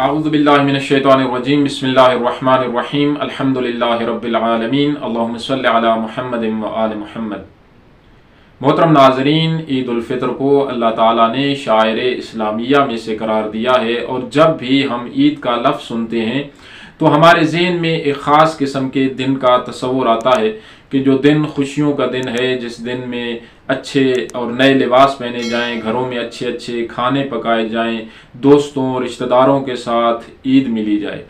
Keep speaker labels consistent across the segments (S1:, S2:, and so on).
S1: اعوذ باللہ من الشیطان الرجیم بسم اللہ الرحمن الرحیم الحمد للہ رب العالمین اللہم صلی علی محمد و آل محمد۔ محترم ناظرین، عید الفطر کو اللہ تعالیٰ نے شعائر اسلامیہ میں سے قرار دیا ہے، اور جب بھی ہم عید کا لفظ سنتے ہیں تو ہمارے ذہن میں ایک خاص قسم کے دن کا تصور آتا ہے کہ جو دن خوشیوں کا دن ہے، جس دن میں اچھے اور نئے لباس پہنے جائیں، گھروں میں اچھے اچھے کھانے پکائے جائیں، دوستوں رشتہ داروں کے ساتھ عید ملی جائے۔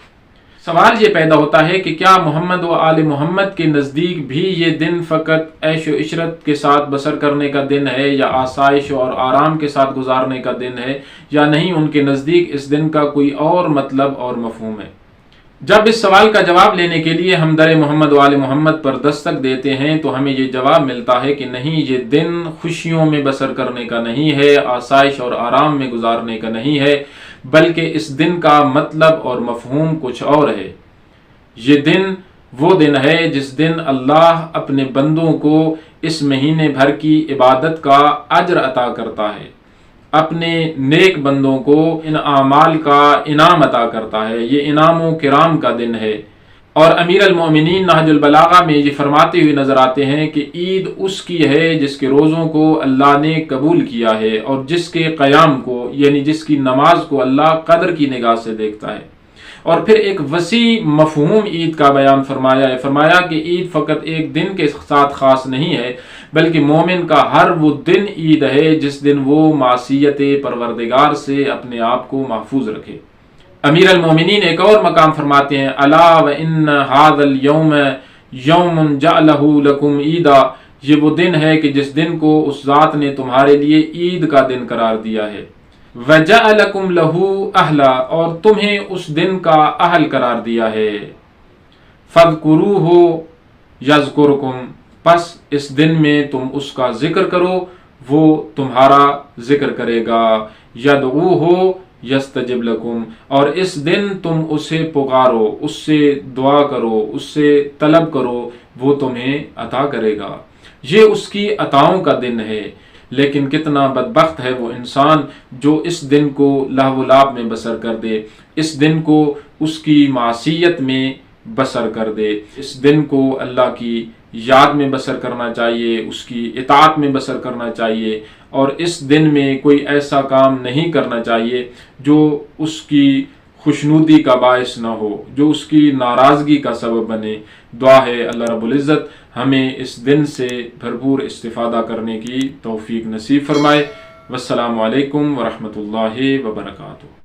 S1: سوال یہ پیدا ہوتا ہے کہ کیا محمد و آل محمد کے نزدیک بھی یہ دن فقط عیش و عشرت کے ساتھ بسر کرنے کا دن ہے، یا آسائش اور آرام کے ساتھ گزارنے کا دن ہے، یا نہیں ان کے نزدیک اس دن کا کوئی اور مطلب اور مفہوم ہے؟ جب اس سوال کا جواب لینے کے لیے ہم در محمد و آل محمد پر دستک دیتے ہیں تو ہمیں یہ جواب ملتا ہے کہ نہیں، یہ دن خوشیوں میں بسر کرنے کا نہیں ہے، آسائش اور آرام میں گزارنے کا نہیں ہے، بلکہ اس دن کا مطلب اور مفہوم کچھ اور ہے۔ یہ دن وہ دن ہے جس دن اللہ اپنے بندوں کو اس مہینے بھر کی عبادت کا اجر عطا کرتا ہے، اپنے نیک بندوں کو ان اعمال کا انعام عطا کرتا ہے۔ یہ انعام و کرام کا دن ہے، اور امیر المومنین نہج البلاغہ میں یہ فرماتے ہوئے نظر آتے ہیں کہ عید اس کی ہے جس کے روزوں کو اللہ نے قبول کیا ہے، اور جس کے قیام کو یعنی جس کی نماز کو اللہ قدر کی نگاہ سے دیکھتا ہے۔ اور پھر ایک وسیع مفہوم عید کا بیان فرمایا کہ عید فقط ایک دن کے ساتھ خاص نہیں ہے، بلکہ مومن کا ہر وہ دن عید ہے جس دن وہ معصیت پروردگار سے اپنے آپ کو محفوظ رکھے۔ امیر المومنین ایک اور مقام فرماتے ہیں، الا وان ھذا اليوم یوم جعلہ لکم عیدا، یہ وہ دن ہے کہ جس دن کو اس ذات نے تمہارے لیے عید کا دن قرار دیا ہے۔ وَجَعَلَكُمْ لَهُ أَهْلًا، اور تمہیں اس دن کا اہل قرار دیا ہے۔ فَاذْكُرُوهُ يَذْكُرْكُمْ، پس اس دن میں تم اس کا ذکر کرو، وہ تمہارا ذکر کرے گا۔ يَدْعُوهُ يَسْتَجِبْ لَكُمْ، اور اس دن تم اسے پکارو، اس سے دعا کرو، اس سے طلب کرو، وہ تمہیں عطا کرے گا۔ یہ اس کی عطاؤں کا دن ہے، لیکن کتنا بدبخت ہے وہ انسان جو اس دن کو لہو و لعب میں بسر کر دے، اس دن کو اس کی معصیت میں بسر کر دے۔ اس دن کو اللہ کی یاد میں بسر کرنا چاہیے، اس کی اطاعت میں بسر کرنا چاہیے، اور اس دن میں کوئی ایسا کام نہیں کرنا چاہیے جو اس کی خوشنودی کا باعث نہ ہو، جو اس کی ناراضگی کا سبب بنے۔ دعا ہے اللہ رب العزت ہمیں اس دن سے بھرپور استفادہ کرنے کی توفیق نصیب فرمائے۔ والسلام علیکم ورحمۃ اللہ وبرکاتہ۔